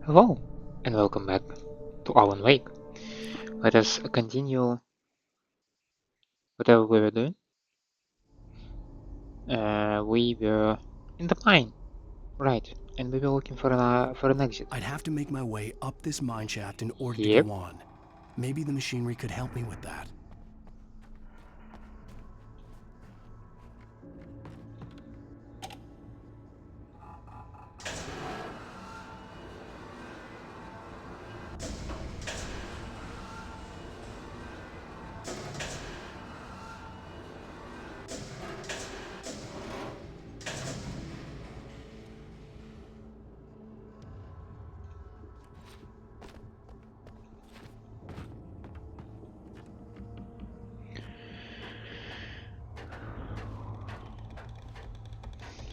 Hello, and welcome back to Alan Wake. Let us continue whatever we were doing. We were in the mine, right? And we were looking for an exit. I'd have to make my way up this mine shaft in order to Yep. go on. Maybe the machinery could help me with that.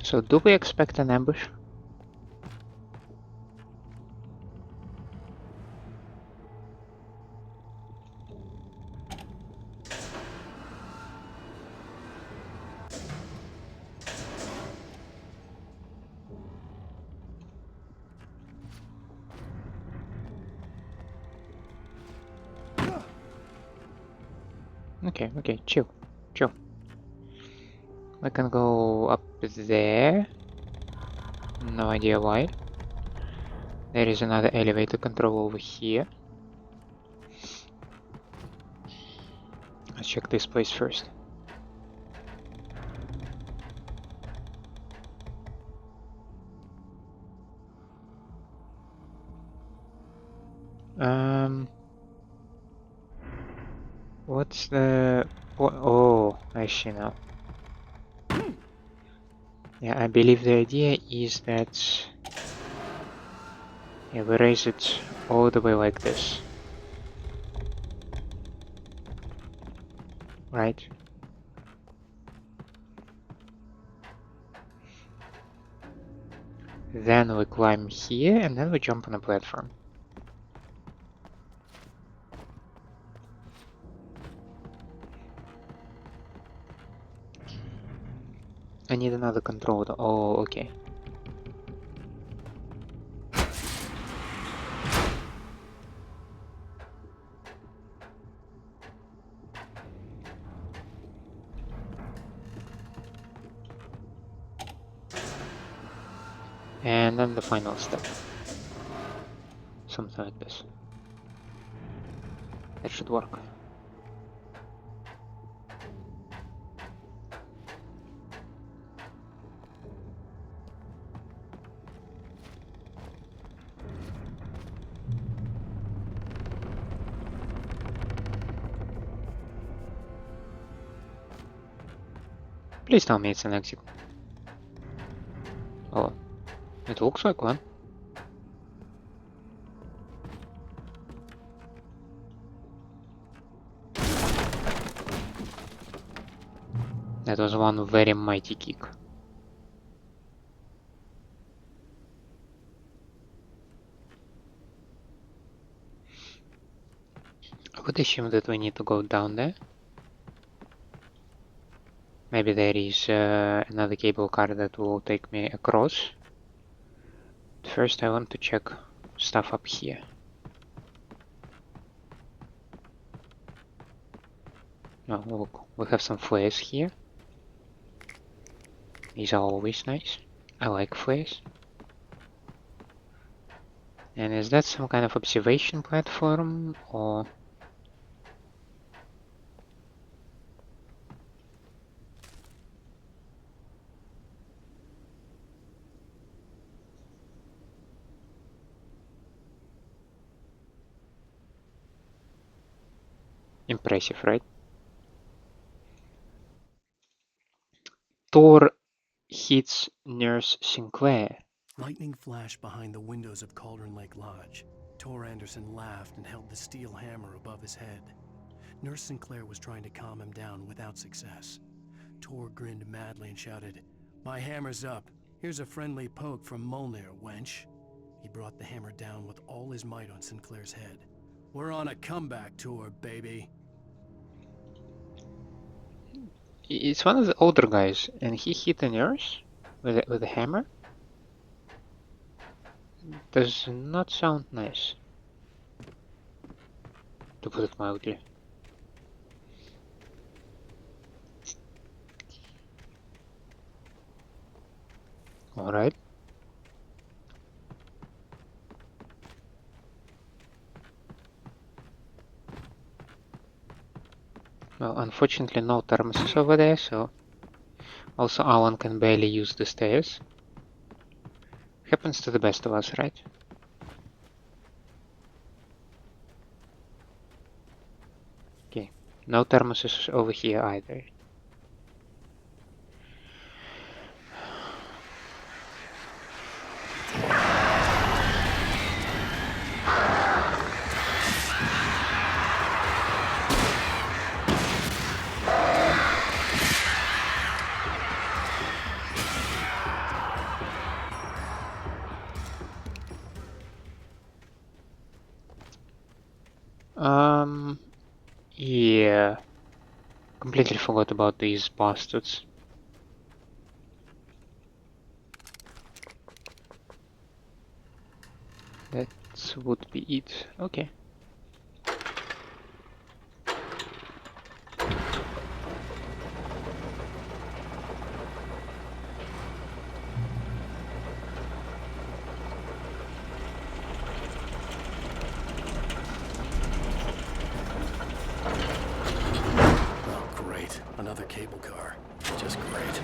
So, do we expect an ambush? Okay, chill. We can go up there. No idea why. There is another elevator control over here. Let's check this place first. What's the... Oh, I see now. Yeah, I believe the idea is that we raise it all the way like this. Right? Then we climb here and then we jump on a platform. I need another controller. Oh, okay. And then the final step. Something like this. That should work. Please tell me it's an exit. Oh, it looks like one. That was one very mighty kick. I would assume that we need to go down there. Maybe there is another cable car that will take me across. First I want to check stuff up here. Oh, look, we have some flares here. These are always nice. I like flares. And is that some kind of observation platform or... Impressive, right? Thor hits Nurse Sinclair. Lightning flashed behind the windows of Cauldron Lake Lodge. Tor Anderson laughed and held the steel hammer above his head. Nurse Sinclair was trying to calm him down without success. Tor grinned madly and shouted, "My hammer's up. Here's a friendly poke from Molnir, wench." He brought the hammer down with all his might on Sinclair's head. "We're on a comeback tour, baby." It's one of the older guys, and he hit a nurse with a hammer. does not sound nice, to put it mildly. Alright. Well, unfortunately no thermoses over there, so also Alan can barely use the stairs. Happens to the best of us, right? Okay, no thermoses over here either. Yeah. Completely forgot about these bastards. That would be it. Okay. Oh, great. Another cable car. Just great.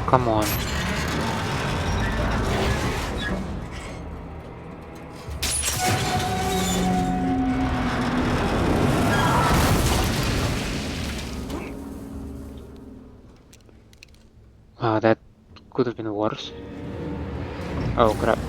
Come on. That could have been worse. Oh crap.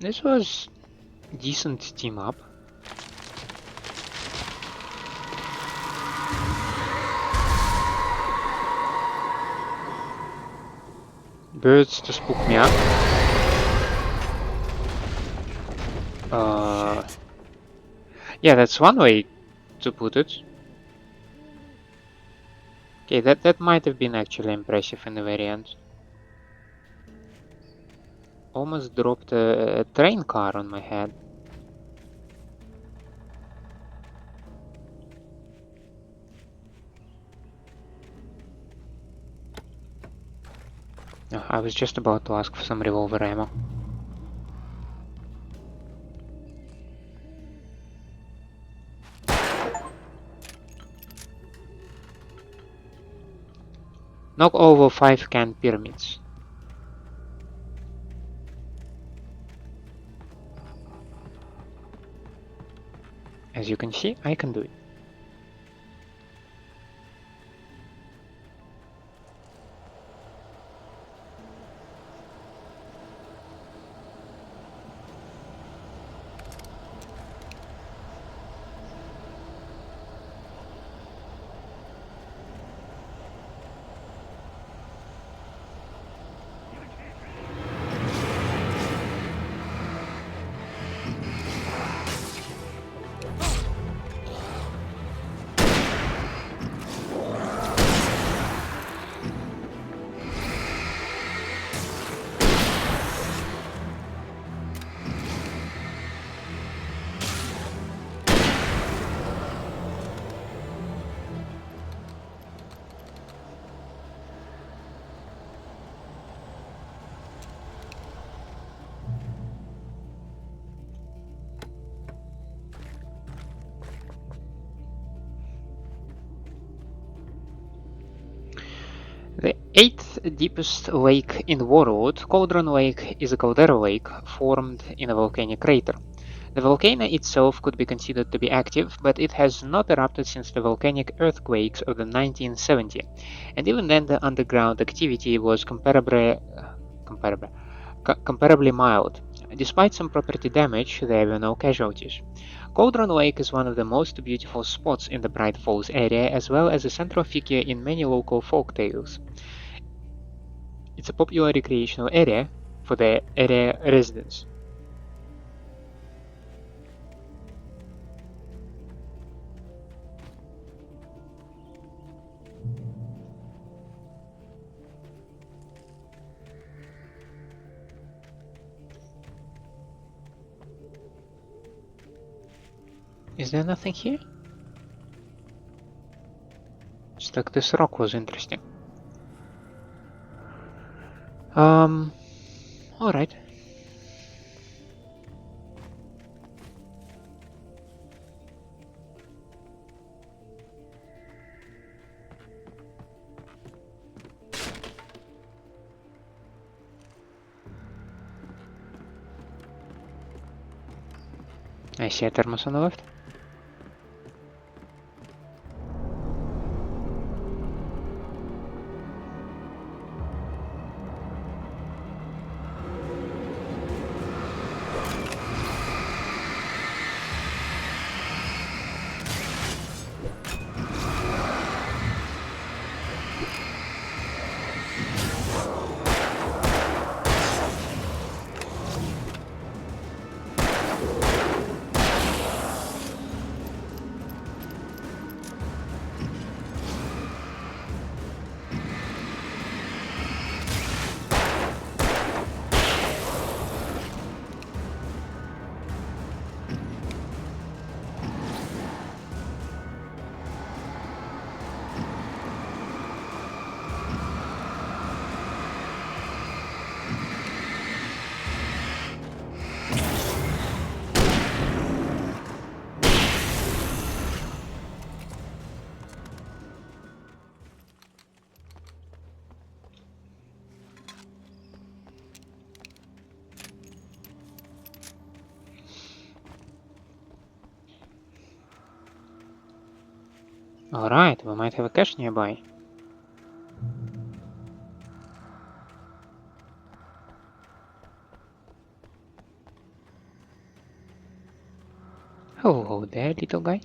This was decent team up. Birds to spook me up. Yeah, that's one way to put it. Okay, that might have been actually impressive in the very end. Almost dropped a train car on my head. I was just about to ask for some revolver ammo. Knock over 5 canned pyramids. As you can see, I can do it. The 8th deepest lake in the world, Cauldron Lake, is a caldera lake formed in a volcanic crater. The volcano itself could be considered to be active, but it has not erupted since the volcanic earthquakes of the 1970s, and even then the underground activity was comparably mild. Despite some property damage, there were no casualties. Cauldron Lake is one of the most beautiful spots in the Bright Falls area, as well as a central figure in many local folk tales. It's a popular recreational area for the area residents. Is there nothing here? Just like this rock was interesting. Alright. I see a thermos on the left. Alright, we might have a cache nearby. Hello there, little guy.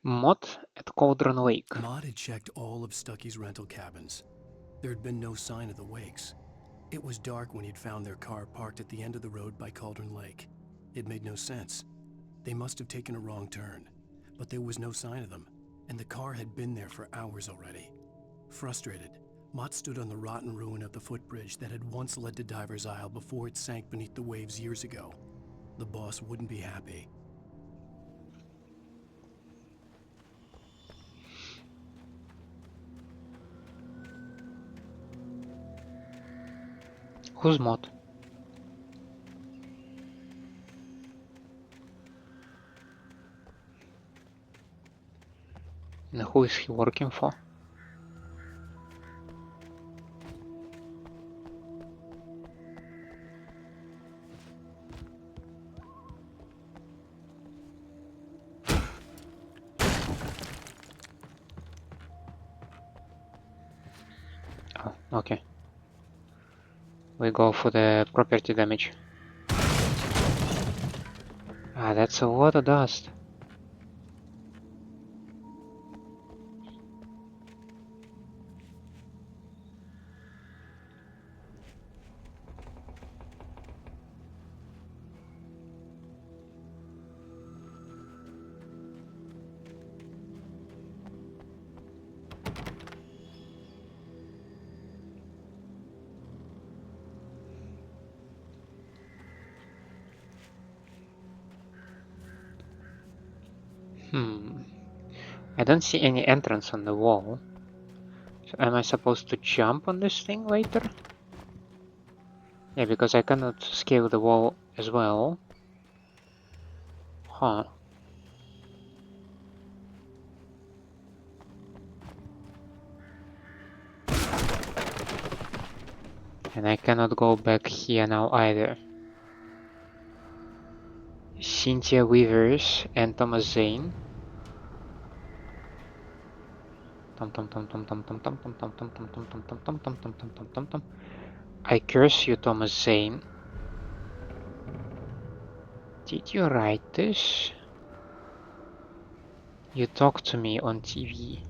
Mott at Cauldron Lake. Mott had checked all of Stucky's rental cabins. There had been no sign of the wakes. It was dark when he'd found their car parked at the end of the road by Cauldron Lake. It made no sense. They must have taken a wrong turn, but there was no sign of them, and the car had been there for hours already. Frustrated, Mott stood on the rotten ruin of the footbridge that had once led to Diver's Isle before it sank beneath the waves years ago. The boss wouldn't be happy. Who's Mott? And who is he working for? Oh, okay. We go for the property damage. Ah, that's a lot of dust. I don't see any entrance on the wall. So am I supposed to jump on this thing later? Yeah, because I cannot scale the wall as well. Huh. And I cannot go back here now either. Cynthia Weavers and Thomas Zane. I curse you, Thomas Zane. Did you write this? You talked to me on TV.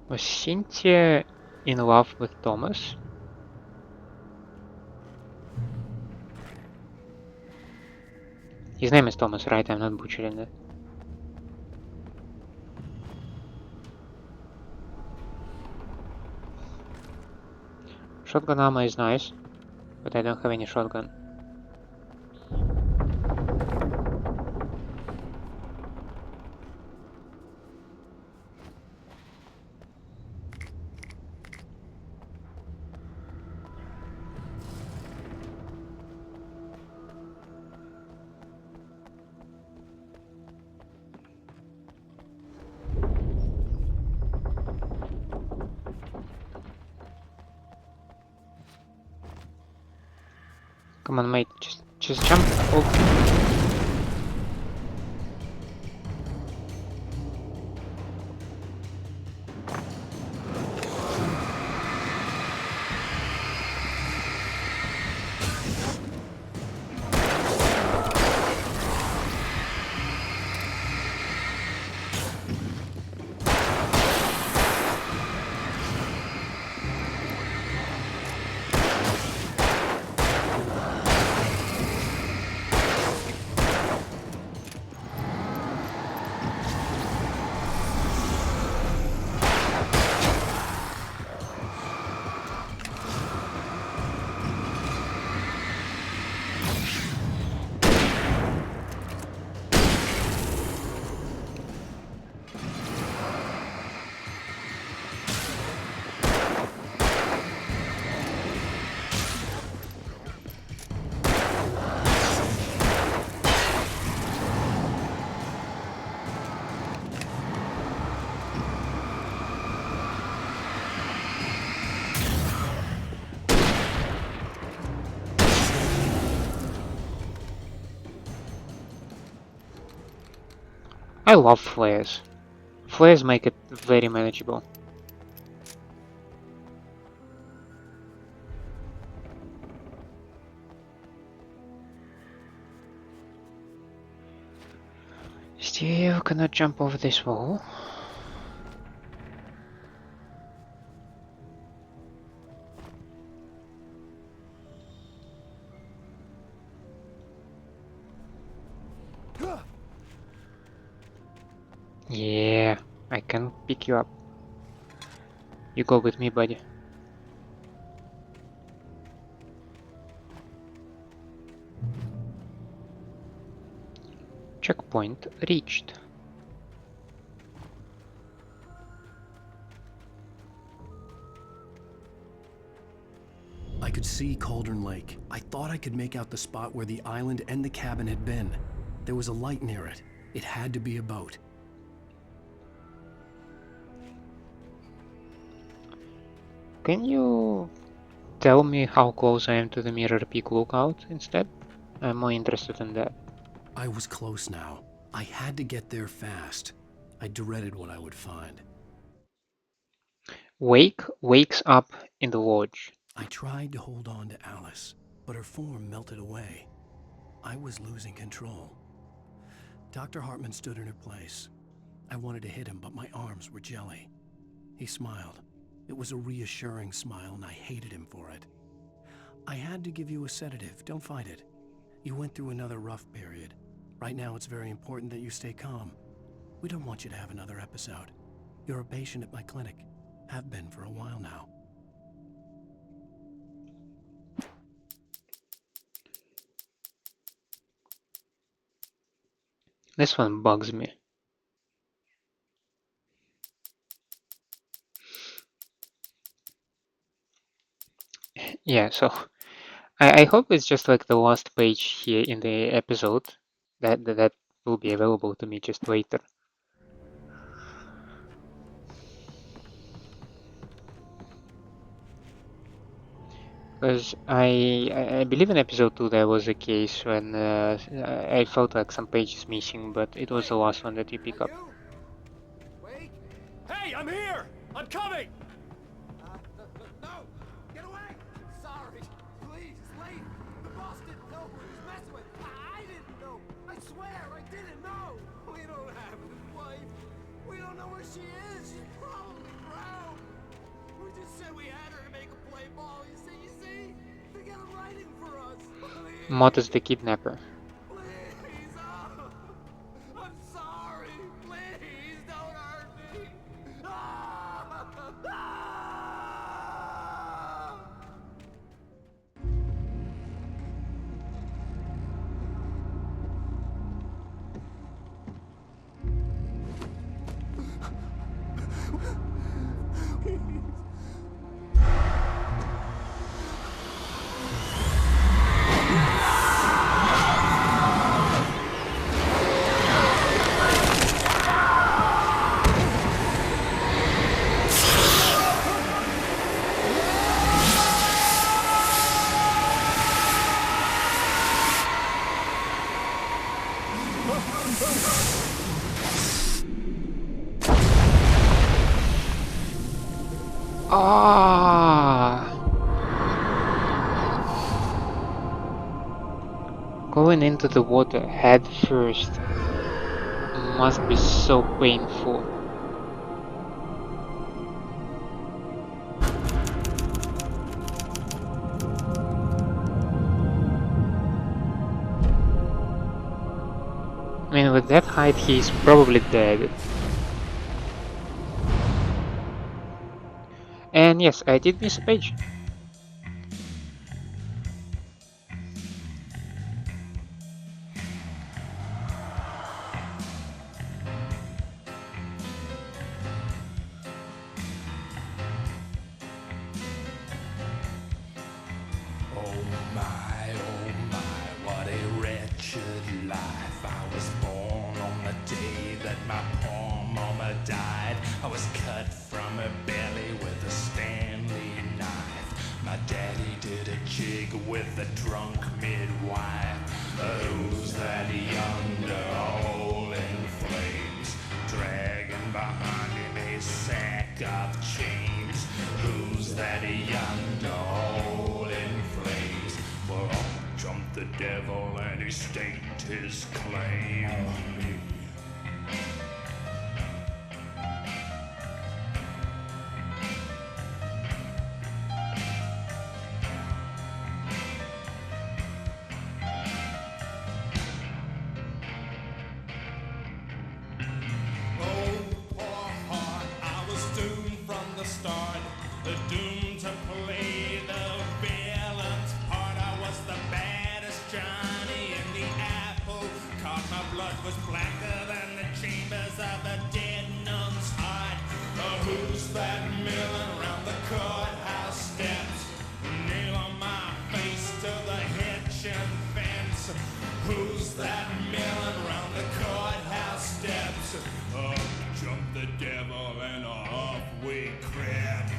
Was Cynthia in love with Thomas? His name is Thomas, right? I'm not butchering it. Shotgun ammo is nice, but I don't have any shotgun. Come on, mate, just jump. Oh. I love flares. Flares make it very manageable. Still cannot jump over this wall. Yeah, I can pick you up. You go with me, buddy. Checkpoint reached. I could see Cauldron Lake. I thought I could make out the spot where the island and the cabin had been. There was a light near it. It had to be a boat. Can you tell me how close I am to the Mirror Peak lookout instead? I'm more interested in that. I was close now. I had to get there fast. I dreaded what I would find. Wake wakes up in the lodge. I tried to hold on to Alice, but her form melted away. I was losing control. Dr. Hartman stood in her place. I wanted to hit him, but my arms were jelly. He smiled. It was a reassuring smile, and I hated him for it. I had to give you a sedative. Don't fight it. You went through another rough period. Right now, it's very important that you stay calm. We don't want you to have another episode. You're a patient at my clinic. Have been for a while now. This one bugs me. Yeah, so I hope it's just like the last page here in the episode that will be available to me just later. Because I believe in episode 2 there was a case when I felt like some pages missing, but it was the last one that you pick up. Wait! Hey, I'm here! I'm coming! No! Get away! Sorry! Please, it's late! The boss didn't know who he was messing with! I didn't know! I swear, I didn't know! We don't have his wife! We don't know where she is! She's probably drowned! We just said we had her to make a play ball, you see? They got him writing for us! Please! Mott is the kidnapper. Please! Oh, I'm sorry! Please, don't hurt me! Ah! Ah! Ah! Going into the water head first must be so painful. I mean, with that height, he's probably dead. And yes, I did miss a page. Oh my, what a wretched life. I was born on the day that my poor mama died. I was cut from her belly with a Stanley knife. My daddy did a jig with a drunk midwife. Who's that yonder hole in flames, dragging behind him a sack of chains? Who's that yonder hole in flames? Well, up jumped the devil and he staked his claim on me. Doomed to play the villain's part. I was the baddest Johnny in the apple cart. My blood was blacker than the chambers of a dead nun's heart. Who's that milling around the courthouse steps? Nail on my face to the hitching fence. Who's that milling around the courthouse steps? Up jumped the devil and off we crept.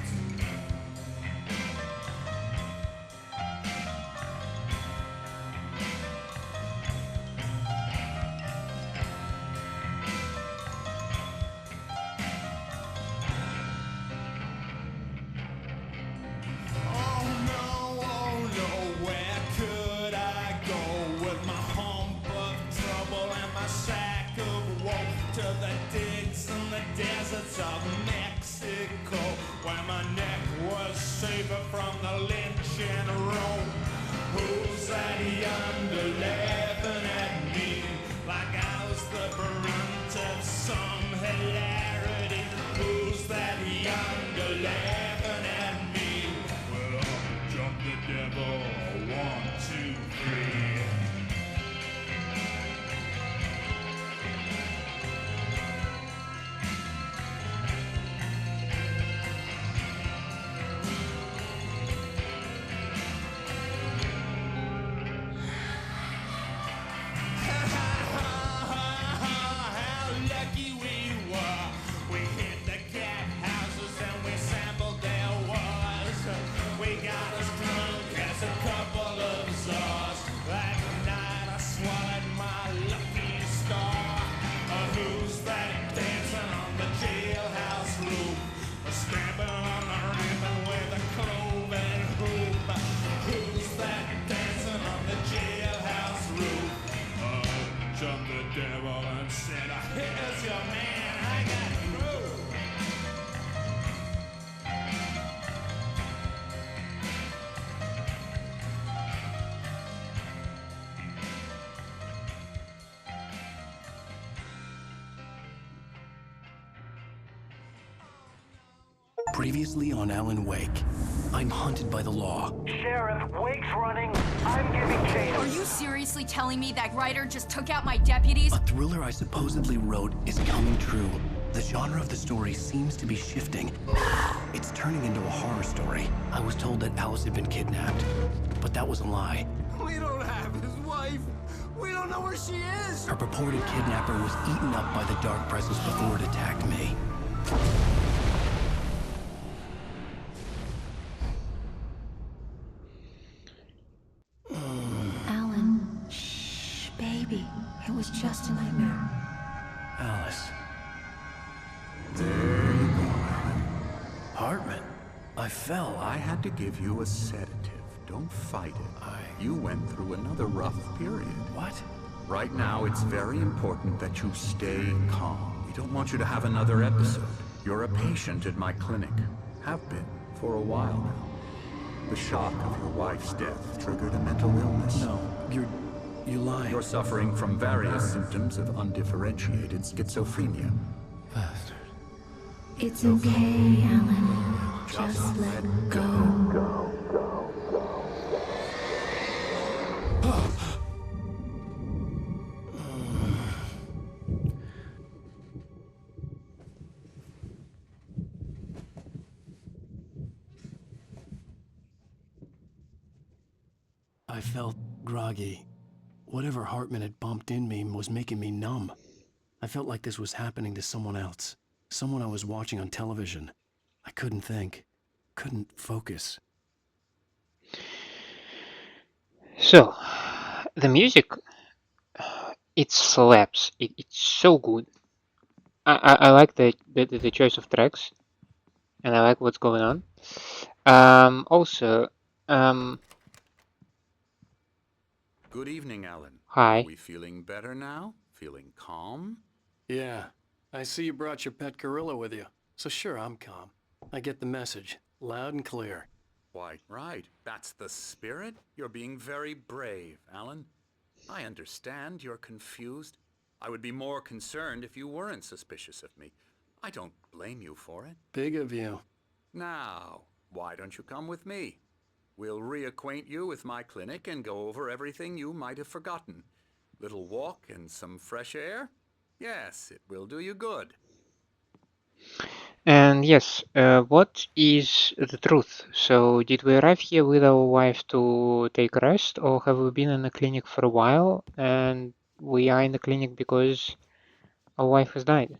Of Mexico, where my neck was safer from the lynching rope. Who's that yonder laughing at me like I was the brunt of some hilarity? Who's that yonder Previously on Alan Wake. I'm hunted by the law. Sheriff, Wake's running. I'm giving chase. Are you seriously telling me that writer just took out my deputies? A thriller I supposedly wrote is coming true. The genre of the story seems to be shifting. It's turning into a horror story. I was told that Alice had been kidnapped, but that was a lie. We don't have his wife. We don't know where she is. Her purported kidnapper was eaten up by the dark presence before it attacked me. Alan, shh, baby. It was just a nightmare. Alice. There you go, Alan. Hartman. I fell. I had to give you a sedative. Don't fight it. You went through another rough period. What? Right now, it's very important that you stay calm. We don't want you to have another episode. You're a patient at my clinic. Have been for a while now. The shock of your wife's death triggered a mental illness. No, you lie. You're suffering from various symptoms of undifferentiated schizophrenia. Bastard. It's okay, Alan. Just let go. I felt groggy. Whatever Hartman had bumped in me was making me numb. I felt like this was happening to someone else. Someone I was watching on television. I couldn't think. Couldn't focus. So, the music, it slaps. It's so good. I like the choice of tracks, and I like what's going on. Also, Good evening, Alan. Hi. Are we feeling better now? Feeling calm? Yeah. I see you brought your pet gorilla with you. So sure, I'm calm. I get the message. Loud and clear. Why, right. That's the spirit. You're being very brave, Alan. I understand you're confused. I would be more concerned if you weren't suspicious of me. I don't blame you for it. Big of you. Now, why don't you come with me? We'll reacquaint you with my clinic and go over everything you might have forgotten. Little walk and some fresh air? Yes, it will do you good. and yes, what is the truth? So, did we arrive here with our wife to take rest, or have we been in the clinic for a while and we are in the clinic because our wife has died?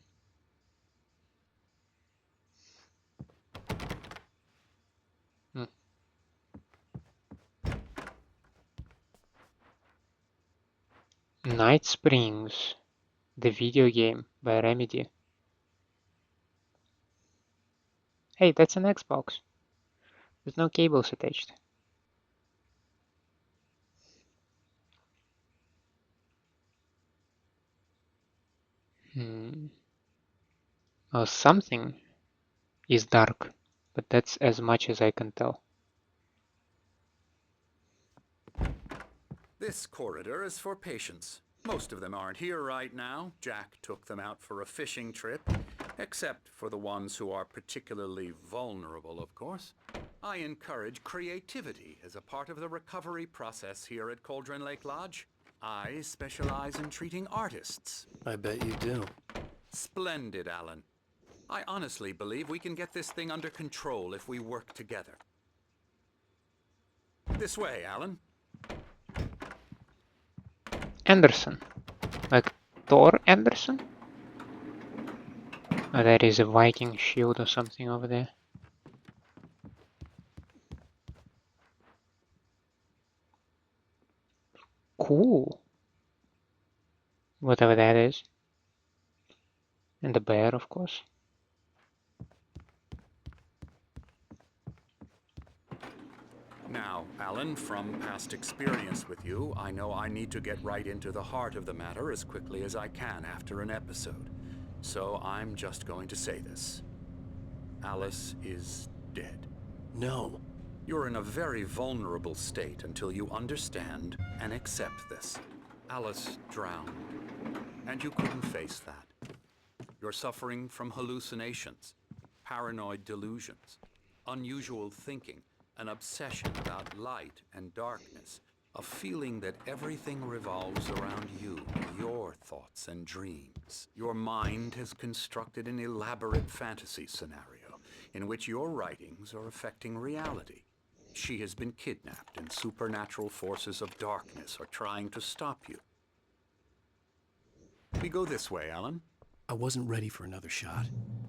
Night Springs, the video game by Remedy. Hey, that's an Xbox. There's no cables attached. Oh, something is dark, but that's as much as I can tell. This corridor is for patients. Most of them aren't here right now. Jack took them out for a fishing trip, except for the ones who are particularly vulnerable, of course. I encourage creativity as a part of the recovery process here at Cauldron Lake Lodge. I specialize in treating artists. I bet you do. Splendid, Alan. I honestly believe we can get this thing under control if we work together. This way, Alan. Anderson. Like Thor Anderson? Oh, there is a Viking shield or something over there. Cool. Whatever that is. And the bear, of course. Now, Alan, from past experience with you, I know I need to get right into the heart of the matter as quickly as I can after an episode. So I'm just going to say this. Alice is dead. No. You're in a very vulnerable state until you understand and accept this. Alice drowned, and you couldn't face that. You're suffering from hallucinations. paranoid delusions, unusual thinking, an obsession about light and darkness, a feeling that everything revolves around you, your thoughts and dreams. Your mind has constructed an elaborate fantasy scenario in which your writings are affecting reality. She has been kidnapped and supernatural forces of darkness are trying to stop you. We go this way, Alan. I wasn't ready for another shot,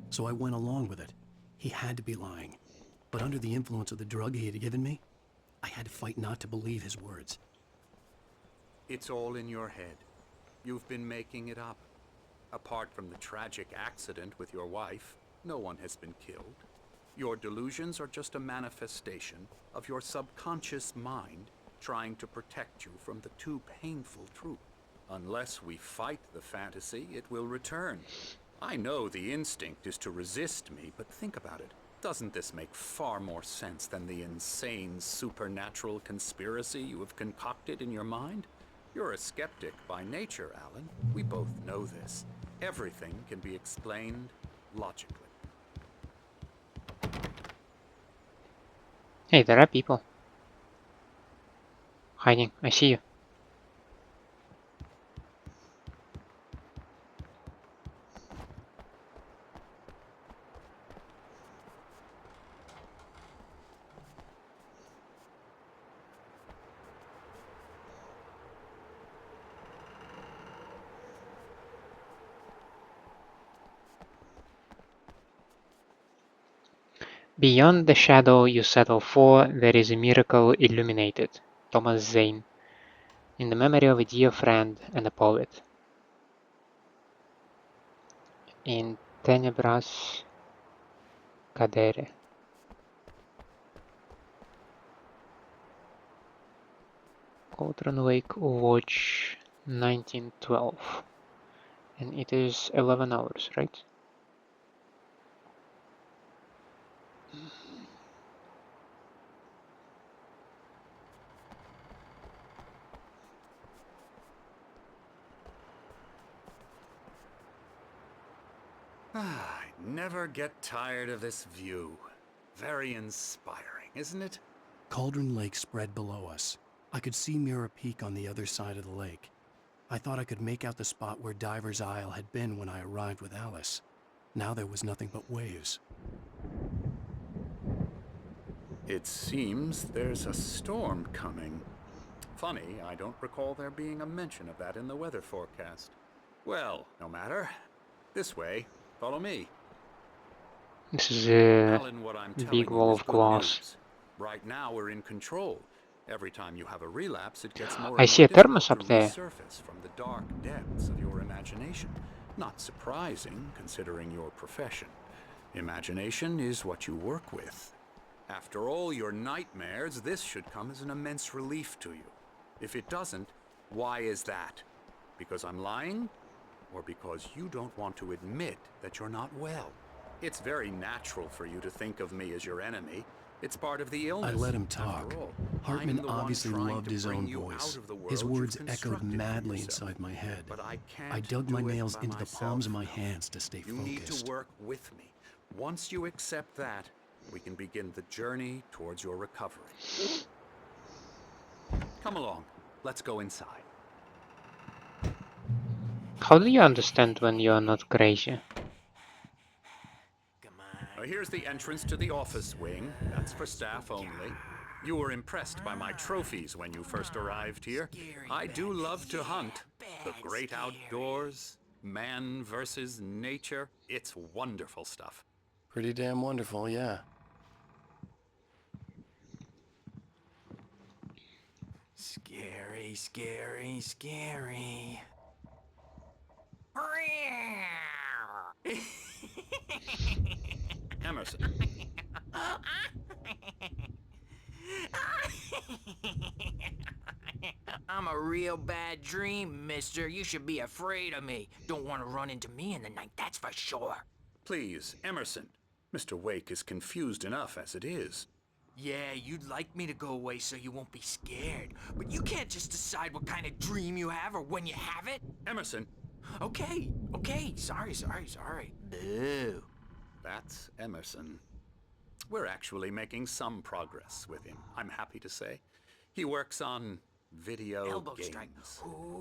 so I went along with it. He had to be lying. But under the influence of the drug he had given me, I had to fight not to believe his words. It's all in your head. You've been making it up. Apart from the tragic accident with your wife, no one has been killed. Your delusions are just a manifestation of your subconscious mind trying to protect you from the too painful truth. Unless we fight the fantasy, it will return. I know the instinct is to resist me, but think about it. Doesn't this make far more sense than the insane supernatural conspiracy you have concocted in your mind? You're a skeptic by nature, Alan. We both know this. Everything can be explained logically. Hey, there are people. Hiding, I see you. Beyond the shadow you settle for, there is a miracle illuminated. Thomas Zane. In the memory of a dear friend and a poet. In tenebras cadere. Cauldron Lake Watch 1912. And it is 11 hours, right? I never get tired of this view. Very inspiring, isn't it? Cauldron Lake spread below us. I could see Mirror Peak on the other side of the lake. I thought I could make out the spot where Diver's Isle had been when I arrived with Alice. Now there was nothing but waves. It seems there's a storm coming. Funny, I don't recall there being a mention of that in the weather forecast. Well, no matter. This way. Follow me. This is a Alan, what I'm telling big you wall is of good glass. news. Right now we're in control. Every time you have a relapse, it gets more I and see more a thermos difficult up to there. resurface from the dark depths of your imagination. Not surprising, considering your profession. Imagination is what you work with. After all your nightmares, this should come as an immense relief to you. If it doesn't, why is that? Because I'm lying? Or because you don't want to admit that you're not well? It's very natural for you to think of me as your enemy. It's part of the illness. I let him talk. After all, Hartman I'm the one obviously trying loved to his bring own you voice. out of the His world words you've echoed constructed for madly yourself. inside my head. But I can't I dug do my it nails by into the myself. palms of my hands to stay You need to focused. work with me. Once you accept that, we can begin the journey towards your recovery. Come along. Let's go inside. How do you understand when you are not crazy? Here's the entrance to the office wing. That's for staff only. You were impressed by my trophies when you first arrived here. I do love to hunt. The great outdoors, man versus nature. It's wonderful stuff. Pretty damn wonderful, yeah. Scary, scary, scary. Emerson. I'm a real bad dream, mister. You should be afraid of me. Don't want to run into me in the night, that's for sure. Please, Emerson. Mr. Wake is confused enough as it is. Yeah, you'd like me to go away so you won't be scared. But you can't just decide what kind of dream you have or when you have it. Emerson. Okay. Sorry. Boo. That's Emerson. We're actually making some progress with him, I'm happy to say. He works on video Elbow games. strike.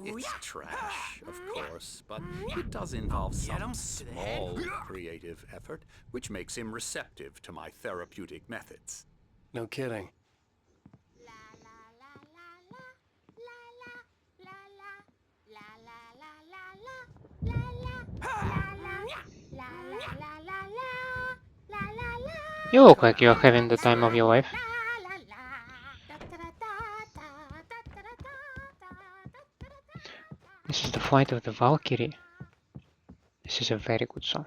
It's trash, of course, but it does involve some small creative effort, which makes him receptive to my therapeutic methods. No kidding. You look like you're having the time of your life. This is the Flight of the Valkyrie. This is a very good song.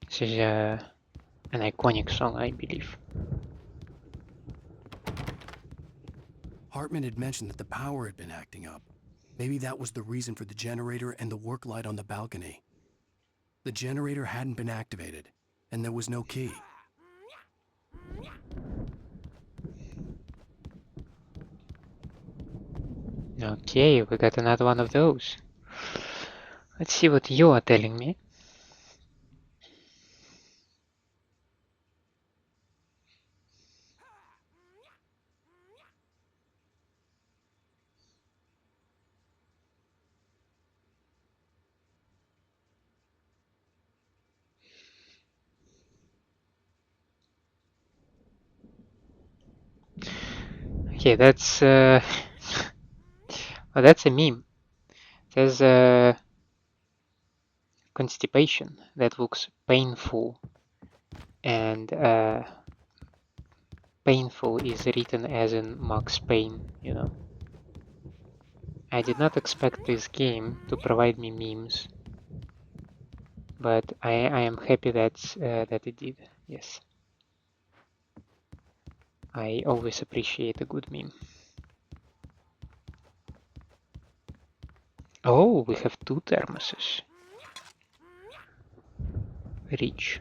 This is an iconic song, I believe. Hartman had mentioned that the power had been acting up. Maybe that was the reason for the generator and the work light on the balcony. The generator hadn't been activated, and there was no key. Okay, we got another one of those. Let's see what you are telling me. Okay, that's well, that's a meme. There's a constipation that looks painful, and painful is written as in Max Payne, you know. I did not expect this game to provide me memes, but I am happy that it did. Yes, I always appreciate a good meme. Oh, we have 2 thermoses. Rich.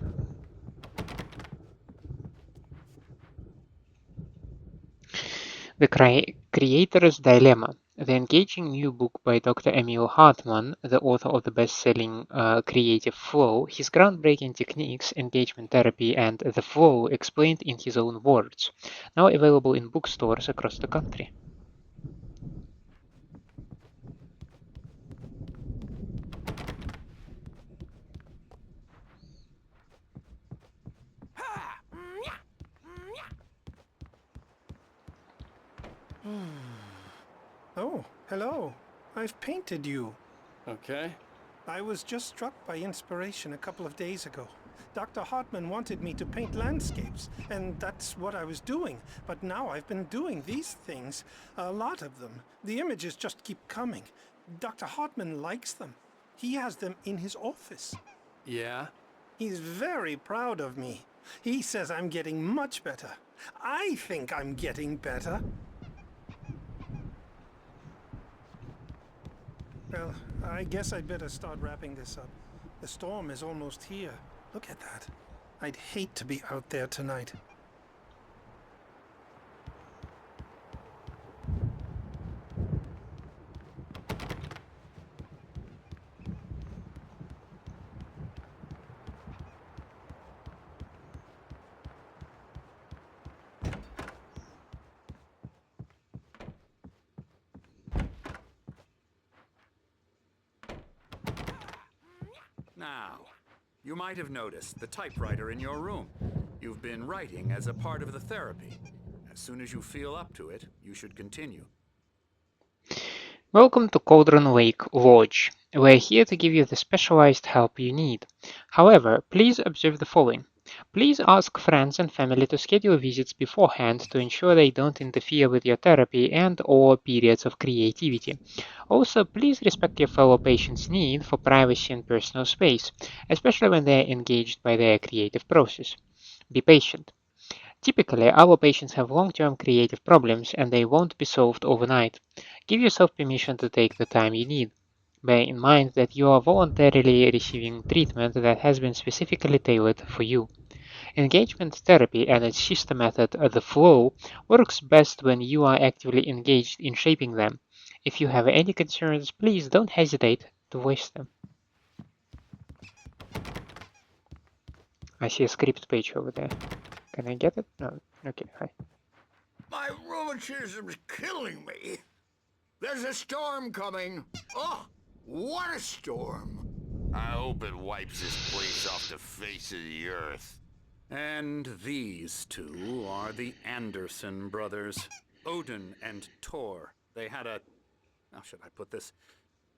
The Creator's Dilemma. The engaging new book by Dr. Emil Hartman, the author of the best-selling Creative Flow, his groundbreaking techniques, engagement therapy, and the flow explained in his own words. Now available in bookstores across the country. Oh, hello. I've painted you. Okay. I was just struck by inspiration a couple of days ago. Dr. Hartman wanted me to paint landscapes, and that's what I was doing. But now I've been doing these things, a lot of them. The images just keep coming. Dr. Hartman likes them. He has them in his office. Yeah? He's very proud of me. He says I'm getting much better. I think I'm getting better. Well, I guess I'd better start wrapping this up. The storm is almost here. Look at that. I'd hate to be out there tonight. Now, you might have noticed the typewriter in your room. You've been writing as a part of the therapy. As soon as you feel up to it, you should continue. Welcome to Cauldron Lake Lodge. We're here to give you the specialized help you need. However, please observe the following. Please ask friends and family to schedule visits beforehand to ensure they don't interfere with your therapy and/or periods of creativity. Also, please respect your fellow patients' need for privacy and personal space, especially when they are engaged by their creative process. Be patient. Typically, our patients have long-term creative problems and they won't be solved overnight. Give yourself permission to take the time you need. Bear in mind that you are voluntarily receiving treatment that has been specifically tailored for you. Engagement therapy and its sister method, the flow, works best when you are actively engaged in shaping them. If you have any concerns, please don't hesitate to voice them. I see a script page over there. Can I get it? No. Okay, hi. My rheumatism's killing me. There's a storm coming. Oh, what a storm. I hope it wipes this place off the face of the earth. And these two are the Anderson brothers, Odin and Thor. They had a, how should I put this,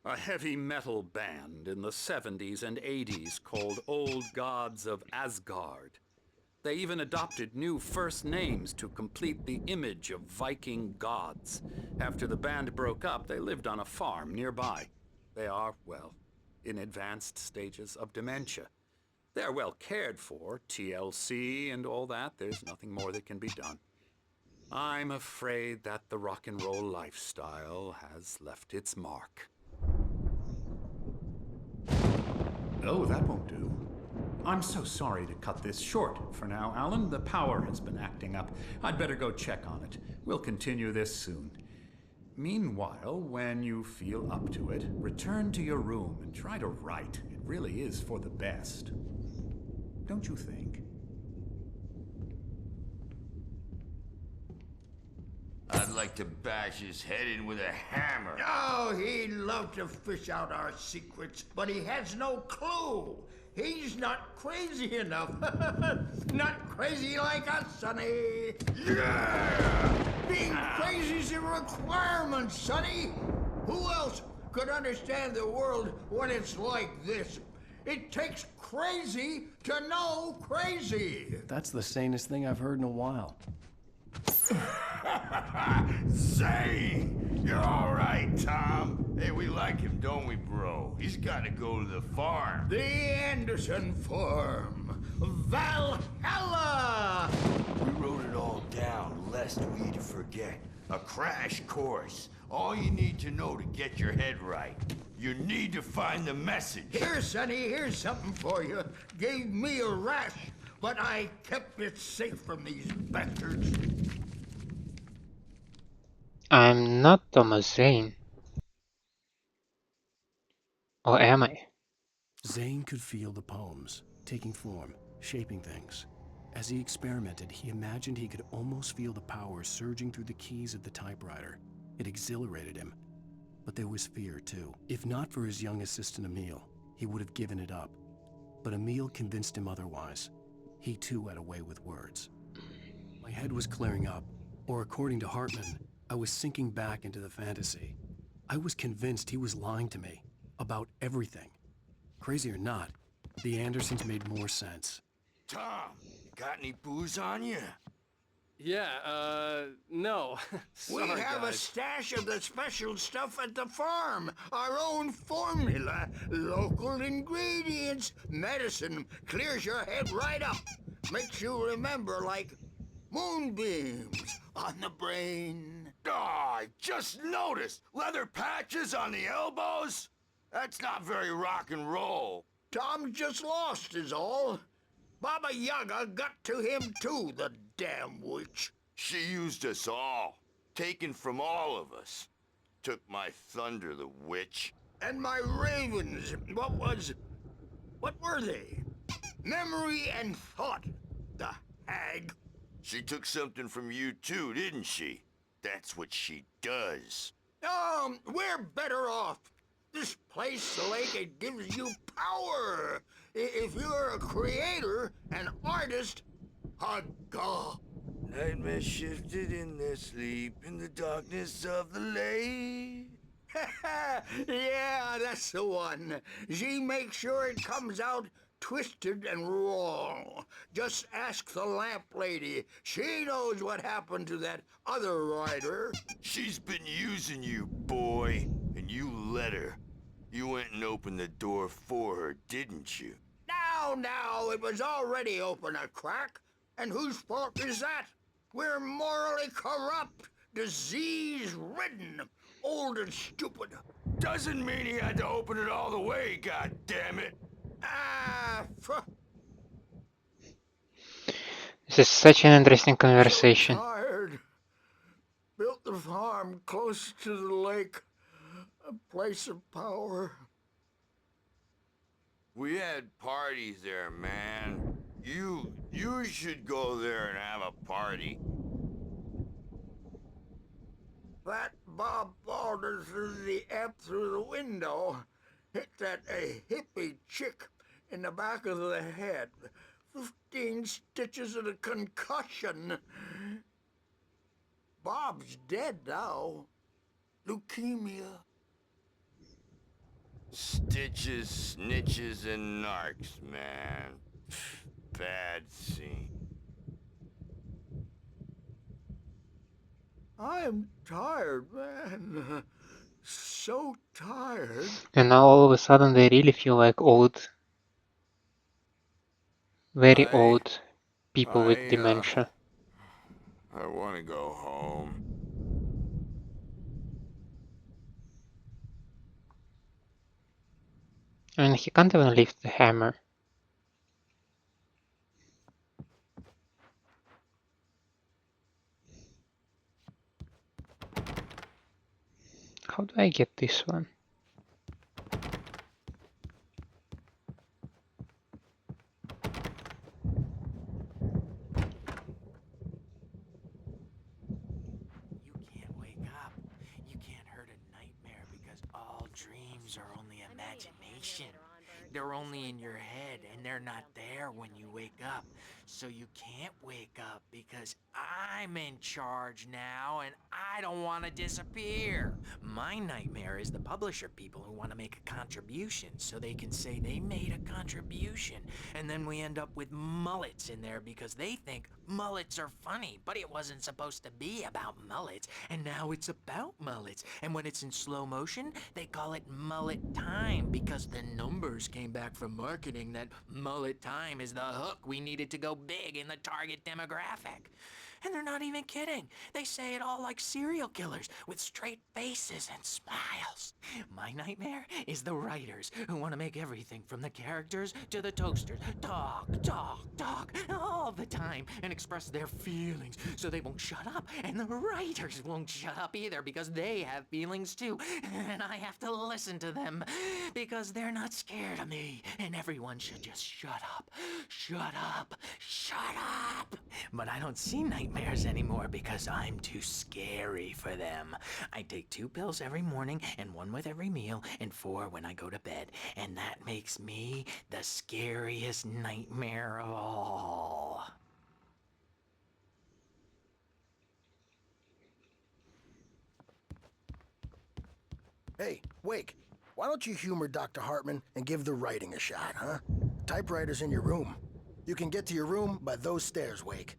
a heavy metal band in the 70s and 80s called Old Gods of Asgard. They even adopted new first names to complete the image of Viking gods. After the band broke up, they lived on a farm nearby. They are, well, in advanced stages of dementia. They're well cared for, TLC and all that. There's nothing more that can be done. I'm afraid that the rock and roll lifestyle has left its mark. Oh, that won't do. I'm so sorry to cut this short for now, Alan. The power has been acting up. I'd better go check on it. We'll continue this soon. Meanwhile, when you feel up to it, return to your room and try to write. It really is for the best. Don't you think? I'd like to bash his head in with a hammer. Oh, he'd love to fish out our secrets, but he has no clue. He's not crazy enough. Not crazy like us, Sonny. Yeah! Being crazy's a requirement, Sonny. Who else could understand the world when it's like this? It takes crazy to know crazy. That's the sanest thing I've heard in a while. Zane! You're all right, Tom. Hey, we like him, don't we, bro? He's got to go to the farm. The Anderson farm. Valhalla! We wrote it all down, lest we'd forget. A crash course. All you need to know to get your head right. You need to find the message. Here, Sonny, here's something for you. Gave me a rash, but I kept it safe from these bastards. I'm not Thomas Zane. Or am I? Zane could feel the poems, taking form, shaping things. As he experimented, he imagined he could almost feel the power surging through the keys of the typewriter. It exhilarated him. But there was fear, too. If not for his young assistant Emil, he would have given it up. But Emil convinced him otherwise. He, too, had a way with words. My head was clearing up, or according to Hartman, I was sinking back into the fantasy. I was convinced he was lying to me about everything. Crazy or not, the Andersons made more sense. Tom, got any booze on you? Yeah, no. We Sorry, have a guys. stash of the special stuff at the farm. Our own formula. Local ingredients. Medicine clears your head right up. Makes you remember like moonbeams on the brain. Oh, I just noticed. Leather patches on the elbows? That's not very rock and roll. Tom just lost is all. Baba Yaga got to him too, the damn witch. She used us all. Taken from all of us. Took my thunder, the witch. And my ravens, what were they? Memory and thought, the hag. She took something from you too, didn't she? That's what she does. We're better off. This place, the lake, it gives you power. If you're a creator, an artist, a god. Nightmare shifted in their sleep in the darkness of the lake. Yeah, that's the one. She makes sure it comes out twisted and wrong. Just ask the lamp lady. She knows what happened to that other writer. She's been using you, boy, and you let her. You went and opened the door for her, didn't you? Now, it was already open a crack. And whose fault is that? We're morally corrupt, disease-ridden, old and stupid. Doesn't mean he had to open it all the way, goddammit. This is such an interesting conversation. Tired. Built the farm close to the lake. A place of power. We had parties there, man. You should go there and have a party. That Bob Balder threw the amp through the window. Hit that hippie chick in the back of the head. 15 stitches and a concussion. Bob's dead now. Leukemia. Stitches, snitches, and narcs, man. Bad scene. I am tired, man. So tired. And now all of a sudden they really feel like old, very old people with dementia. I want to go home. And he can't even lift the hammer. How do I get this one? You can't wake up. You can't hurt a nightmare because all dreams are only imagination. They're only in your head and they're not there when you wake up. So you can't wake up because I'm in charge now and I don't want to disappear. My nightmare is the publisher people who want to make a contribution so they can say they made a contribution. And then we end up with mullets in there because they think mullets are funny, but it wasn't supposed to be about mullets. And now it's about mullets. And when it's in slow motion, they call it mullet time because the numbers came back from marketing that mullet time is the hook we needed to go big in the target demographic. And they're not even kidding. They say it all like serial killers with straight faces and smiles. My nightmare is the writers who want to make everything from the characters to the toasters talk all the time and express their feelings so they won't shut up. And the writers won't shut up either because they have feelings too. And I have to listen to them because they're not scared of me. And everyone should just shut up. Shut up. Shut up. But I don't see nightmares anymore because I'm too scary for them. I take 2 pills every morning and 1 with every meal and 4 when I go to bed. And that makes me the scariest nightmare of all. Hey, Wake, why don't you humor Dr. Hartman and give the writing a shot, huh? Typewriter's in your room. You can get to your room by those stairs, Wake.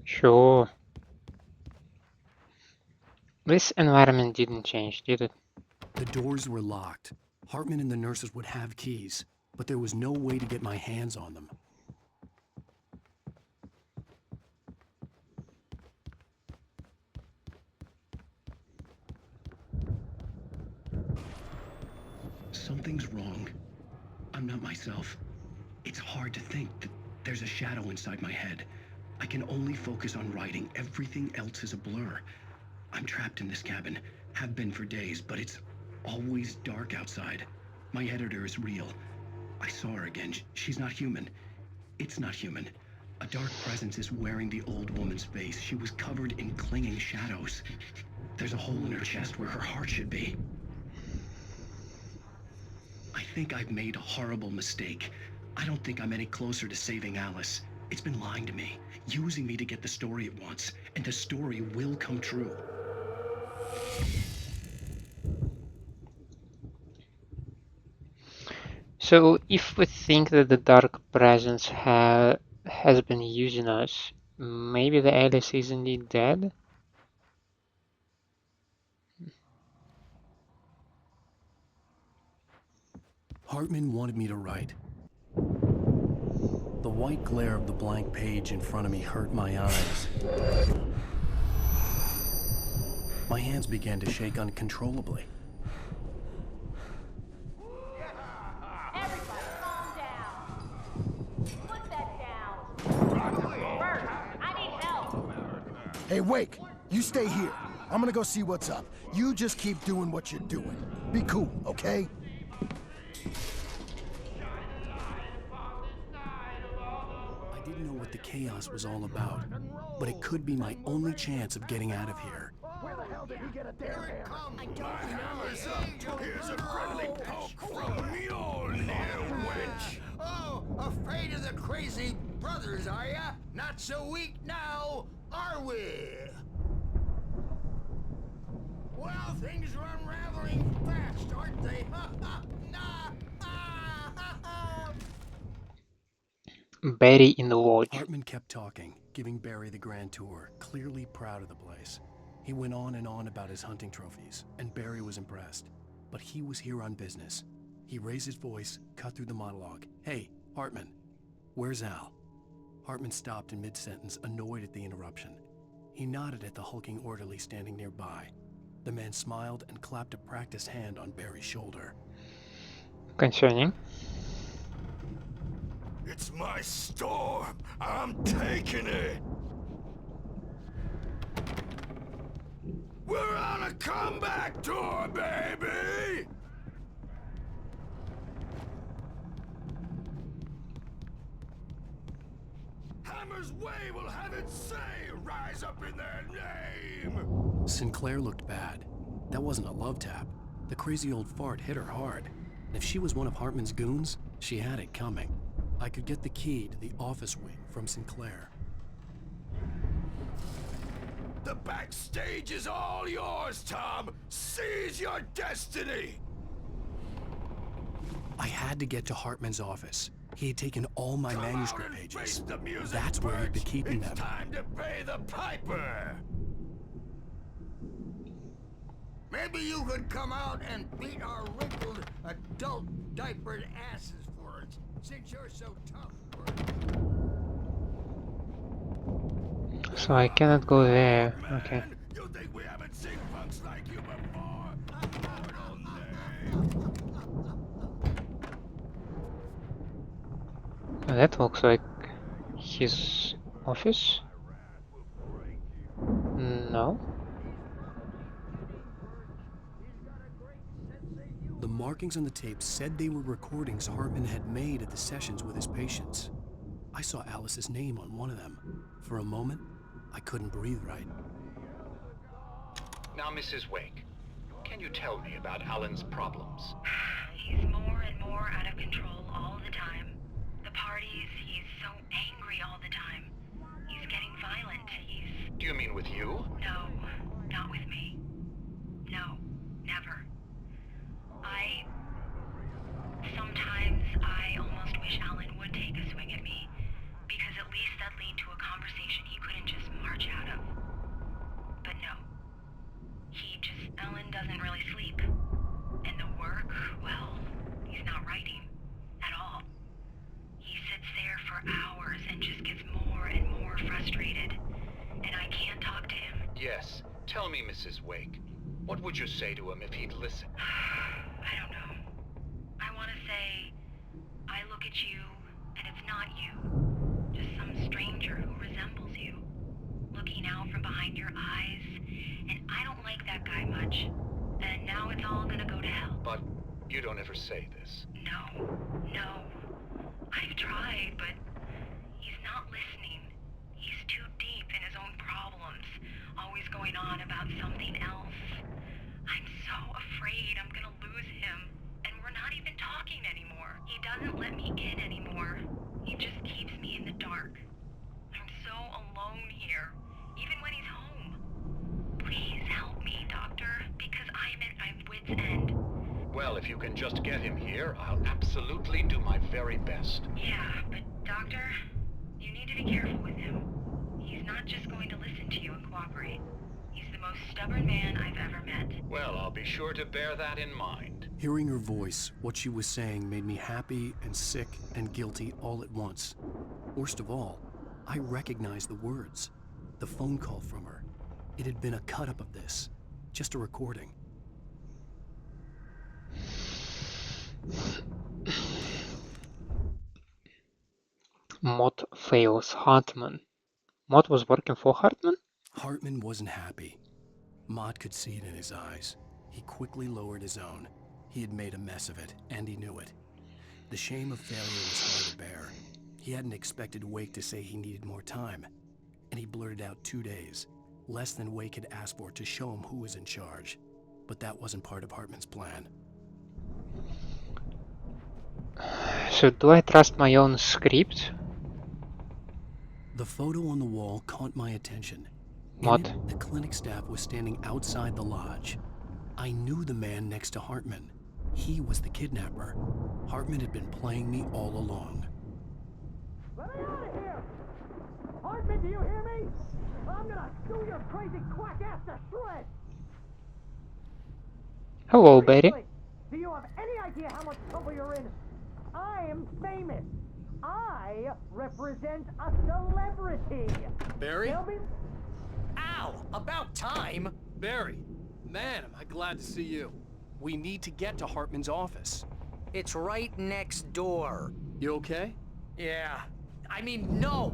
Sure. This environment didn't change, did it? The doors were locked. Hartman and the nurses would have keys, but there was no way to get my hands on them. Something's wrong. I'm not myself. It's hard to think that there's a shadow inside my head. I can only focus on writing. Everything else is a blur. I'm trapped in this cabin. Have been for days, but it's always dark outside. My editor is real. I saw her again. She's not human. It's not human. A dark presence is wearing the old woman's face. She was covered in clinging shadows. There's a hole in her chest where her heart should be. I think I've made a horrible mistake. I don't think I'm any closer to saving Alice. It's been lying to me, using me to get the story it wants, and the story will come true. So if we think that the dark presence has been using us, maybe the Alice is indeed dead? Hartman wanted me to write. The white glare of the blank page in front of me hurt my eyes. My hands began to shake uncontrollably. Everybody calm down. Put that down. Bert, I need help. Hey, Wake, you stay here. I'm gonna go see what's up. You just keep doing what you're doing. Be cool, okay? didn't know what the chaos was all about, but it could be my only chance of getting out of here. Where the hell did he get a damn hammer? I don't know. Here's a friendly poke from Mjolnir, wench. Oh, afraid of the crazy brothers, are ya? Not so weak now, are we? Well, things are unraveling fast, aren't they? Barry in the lodge. Hartman kept talking, giving Barry the grand tour, clearly proud of the place. He went on and on about his hunting trophies, and Barry was impressed. But he was here on business. He raised his voice, cut through the monologue. Hey, Hartman, where's Al? Hartman stopped in mid-sentence, annoyed at the interruption. He nodded at the hulking orderly standing nearby. The man smiled and clapped a practiced hand on Barry's shoulder. Concerning. It's my storm. I'm taking it. We're on a comeback tour, baby. Hammer's Way will have its say. Rise up in their name. Sinclair looked bad. That wasn't a love tap. The crazy old fart hit her hard. And if she was one of Hartman's goons, she had it coming. I could get the key to the office wing from Sinclair. The backstage is all yours, Tom. Seize your destiny. I had to get to Hartman's office. He had taken all my manuscript pages. That's where he'd been keeping them. It's time to pay the piper. Maybe you could come out and beat our wrinkled adult diapered asses for us, since you're so tough. So I cannot go there. Okay. You think we haven't seen punks like you before? That looks like his office. No. The markings on the tape said they were recordings Hartman had made at the sessions with his patients. I saw Alice's name on one of them. For a moment, I couldn't breathe right. Now, Mrs. Wake, can you tell me about Alan's problems? He's more and more out of control all the time. The parties, he's so angry all the time. He's getting violent. Do you mean with you? No, not with me. No, never. Sometimes I almost wish Alan would take a swing at me, because at least that'd lead to a conversation he couldn't just march out of. But no. Alan doesn't really sleep. And the work, well, he's not writing at all. He sits there for hours and just gets more and more frustrated. And I can't talk to him. Yes. Tell me, Mrs. Wake. What would you say to him if he'd listen? I don't know. I want to say, I look at you, and it's not you. Just some stranger who resembles you. Looking out from behind your eyes, and I don't like that guy much. And now it's all gonna go to hell. But you don't ever say this. No. I've tried, but he's not listening. He's too deep in his own problems, always going on about something else. I'm so afraid I'm gonna lose him, and we're not even talking anymore. He doesn't let me in anymore. He just keeps me in the dark. I'm so alone here, even when he's home. Please help me, Doctor, because I'm at my wit's end. Well, if you can just get him here, I'll absolutely do my very best. Yeah, but Doctor, you need to be careful with him. He's not just going to listen to you and cooperate. He's the most stubborn man I've ever met. Well, I'll be sure to bear that in mind. Hearing her voice, what she was saying made me happy and sick and guilty all at once. Worst of all, I recognized the words. The phone call from her. It had been a cut-up of this. Just a recording. Mott fails Hartman. Mott was working for Hartman? Hartman wasn't happy. Mott could see it in his eyes. He quickly lowered his own. He had made a mess of it, and he knew it. The shame of failure was hard to bear. He hadn't expected Wake to say he needed more time, and he blurted out 2 days, less than Wake had asked for to show him who was in charge. But that wasn't part of Hartman's plan. So do I trust my own script? The photo on the wall caught my attention. Mott. In it, the clinic staff was standing outside the lodge. I knew the man next to Hartman. He was the kidnapper. Hartman had been playing me all along. Let me out of here! Hartman, do you hear me? I'm gonna chew your crazy quack ass to shreds! Hello, Betty. Do you have any idea how much trouble you're in? I'm famous. I represent a celebrity. Barry? Tell me. Ow! About time! Barry, man, am I glad to see you. We need to get to Hartman's office. It's right next door. You okay? Yeah. I mean, no!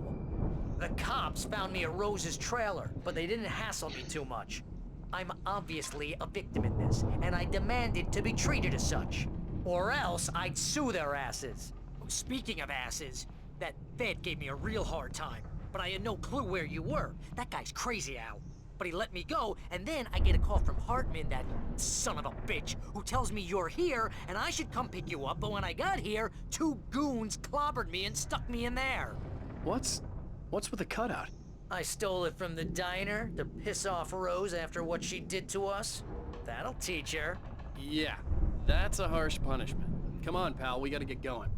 The cops found me at Rose's trailer, but they didn't hassle me too much. I'm obviously a victim in this, and I demanded to be treated as such. Or else I'd sue their asses. Speaking of asses, that vet gave me a real hard time, but I had no clue where you were. That guy's crazy, Al. But he let me go, and then I get a call from Hartman, that son of a bitch, who tells me you're here, and I should come pick you up, but when I got here, 2 goons clobbered me and stuck me in there. What's with the cutout? I stole it from the diner to piss off Rose after what she did to us. That'll teach her. Yeah, that's a harsh punishment. Come on, pal, we gotta get going.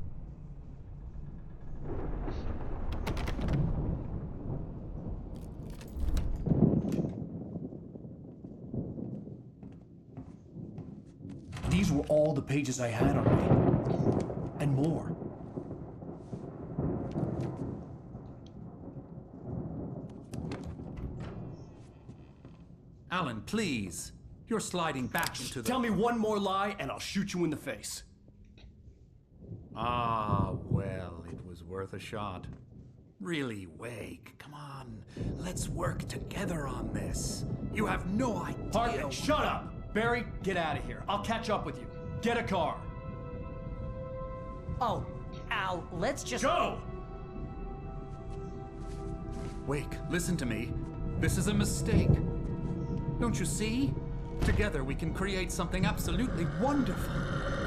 These were all the pages I had on me. And more. Alan, please. You're sliding back into the... Tell me one more lie and I'll shoot you in the face. Ah, well, it was worth a shot. Really, Wake, come on. Let's work together on this. You have no idea... Hartman, shut up! Barry, get out of here. I'll catch up with you. Get a car. Oh, Al, let's just... Go! Wake, listen to me. This is a mistake. Don't you see? Together we can create something absolutely wonderful.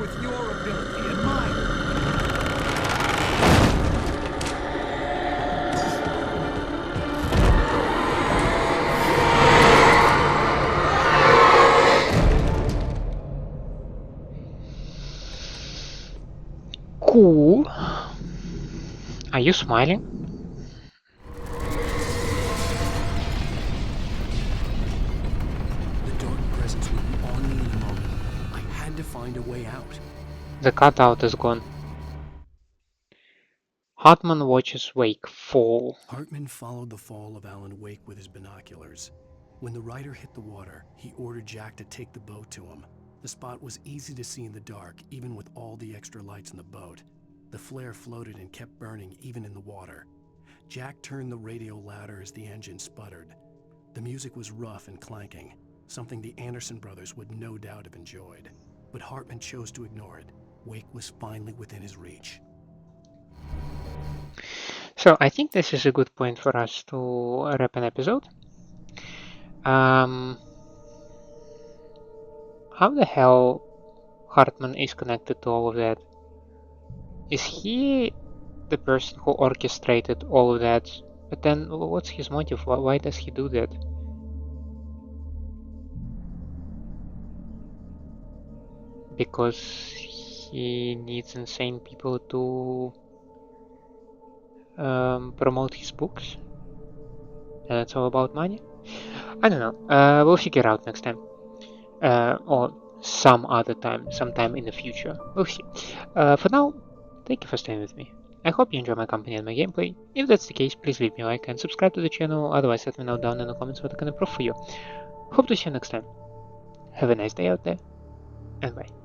With your ability and mine. Cool. Are you smiling? The dark presence would be on me in a moment. I had to find a way out. The cutout is gone. Hartman watches Wake fall. Hartman followed the fall of Alan Wake with his binoculars. When the rider hit the water, he ordered Jack to take the boat to him. The spot was easy to see in the dark, even with all the extra lights in the boat. The flare floated and kept burning, even in the water. Jack turned the radio louder as the engine sputtered. The music was rough and clanking, something the Anderson brothers would no doubt have enjoyed. But Hartman chose to ignore it. Wake was finally within his reach. So I think this is a good point for us to wrap an episode. How the hell Hartman is connected to all of that? Is he the person who orchestrated all of that? But then what's his motive? Why does he do that? Because he needs insane people to promote his books? And it's all about money? I don't know. We'll figure out next time. Or some other time, sometime in the future. We'll see. For now, thank you for staying with me. I hope you enjoy my company and my gameplay. If that's the case, please leave me a like and subscribe to the channel. Otherwise, let me know down in the comments what I can improve for you. Hope to see you next time. Have a nice day out there, and bye.